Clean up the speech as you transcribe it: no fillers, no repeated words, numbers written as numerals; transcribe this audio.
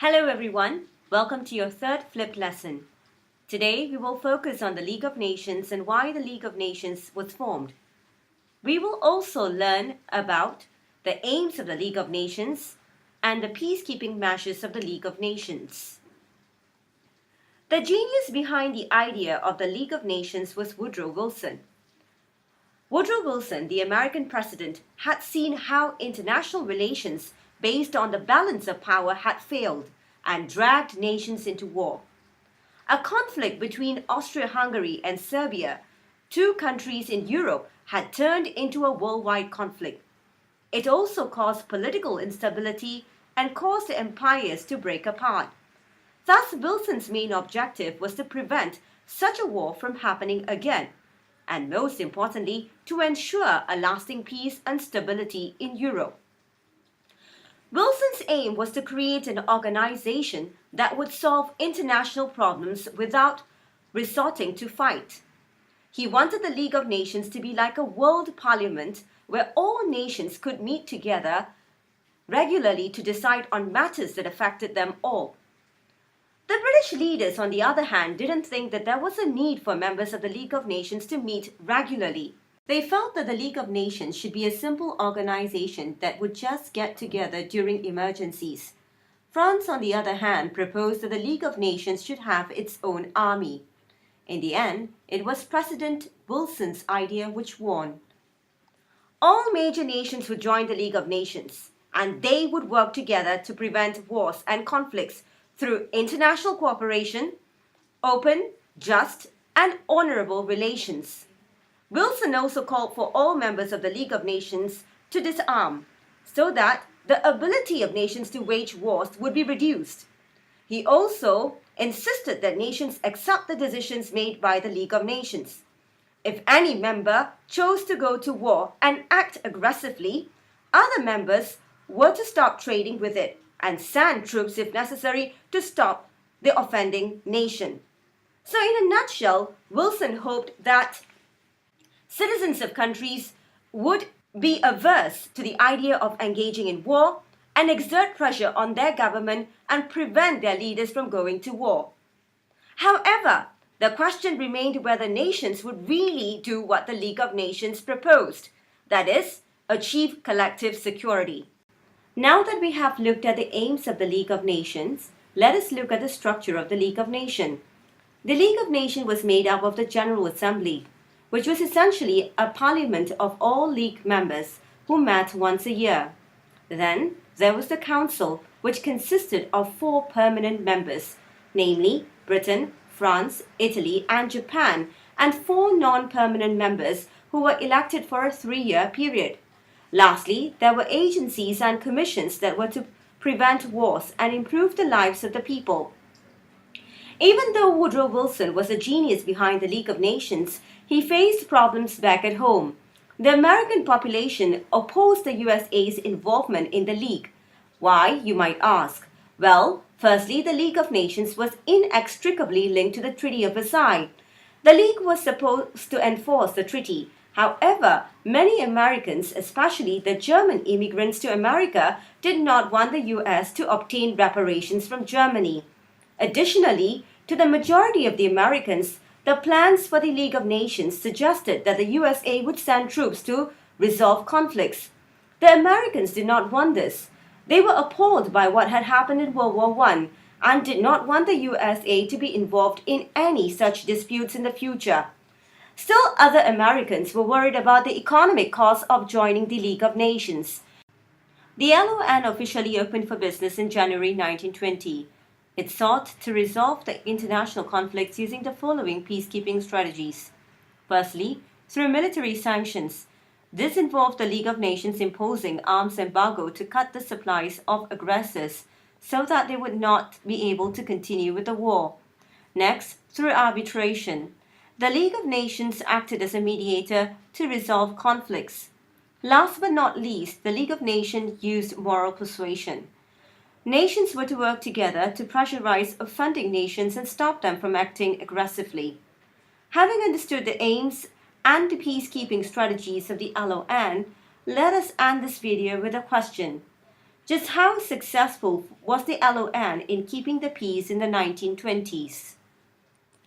Hello everyone, welcome to your third flipped lesson. Today we will focus on the League of Nations and why the League of Nations was formed. We will also learn about the aims of the League of Nations and the peacekeeping measures of the League of Nations. The genius behind the idea of the League of Nations was Woodrow Wilson. Woodrow Wilson, the American president, had seen how international relations based on the balance of power had failed and dragged nations into war. A conflict between Austria-Hungary and Serbia, two countries in Europe, had turned into a worldwide conflict. It also caused political instability and caused the empires to break apart. Thus, Wilson's main objective was to prevent such a war from happening again, and most importantly, to ensure a lasting peace and stability in Europe. Wilson's aim was to create an organization that would solve international problems without resorting to fight. He wanted the League of Nations to be like a world parliament where all nations could meet together regularly to decide on matters that affected them all. The British leaders, on the other hand, didn't think that there was a need for members of the League of Nations to meet regularly. They felt that the League of Nations should be a simple organization that would just get together during emergencies. France, on the other hand, proposed that the League of Nations should have its own army. In the end, it was President Wilson's idea which won. All major nations would join the League of Nations, and they would work together to prevent wars and conflicts through international cooperation, open, just, and honorable relations. Wilson also called for all members of the League of Nations to disarm, so that the ability of nations to wage wars would be reduced. He also insisted that nations accept the decisions made by the League of Nations. If any member chose to go to war and act aggressively, other members were to stop trading with it and send troops if necessary to stop the offending nation. So in a nutshell, Wilson hoped that citizens of countries would be averse to the idea of engaging in war and exert pressure on their government and prevent their leaders from going to war. However, the question remained whether nations would really do what the League of Nations proposed, that is, achieve collective security. Now that we have looked at the aims of the League of Nations, let us look at the structure of the League of Nations. The League of Nations was made up of the General Assembly, which was essentially a parliament of all League members who met once a year. Then there was the Council, which consisted of 4 permanent members, namely Britain, France, Italy, and Japan, and 4 non-permanent members who were elected for a 3-year period. Lastly, there were agencies and commissions that were to prevent wars and improve the lives of the people. Even though Woodrow Wilson was a genius behind the League of Nations, he faced problems back at home. The American population opposed the USA's involvement in the League. Why, you might ask? Well, firstly, the League of Nations was inextricably linked to the Treaty of Versailles. The League was supposed to enforce the treaty. However, many Americans, especially the German immigrants to America, did not want the US to obtain reparations from Germany. Additionally, to the majority of the Americans, the plans for the League of Nations suggested that the USA would send troops to resolve conflicts. The Americans did not want this. They were appalled by what had happened in World War I and did not want the USA to be involved in any such disputes in the future. Still, other Americans were worried about the economic cost of joining the League of Nations. The LON officially opened for business in January 1920. It sought to resolve the international conflicts using the following peacekeeping strategies. Firstly, through military sanctions. This involved the League of Nations imposing arms embargo to cut the supplies of aggressors so that they would not be able to continue with the war. Next, through arbitration. The League of Nations acted as a mediator to resolve conflicts. Last but not least, the League of Nations used moral persuasion. Nations were to work together to pressurize offending nations and stop them from acting aggressively. Having understood the aims and the peacekeeping strategies of the LON, let us end this video with a question. Just how successful was the LON in keeping the peace in the 1920s?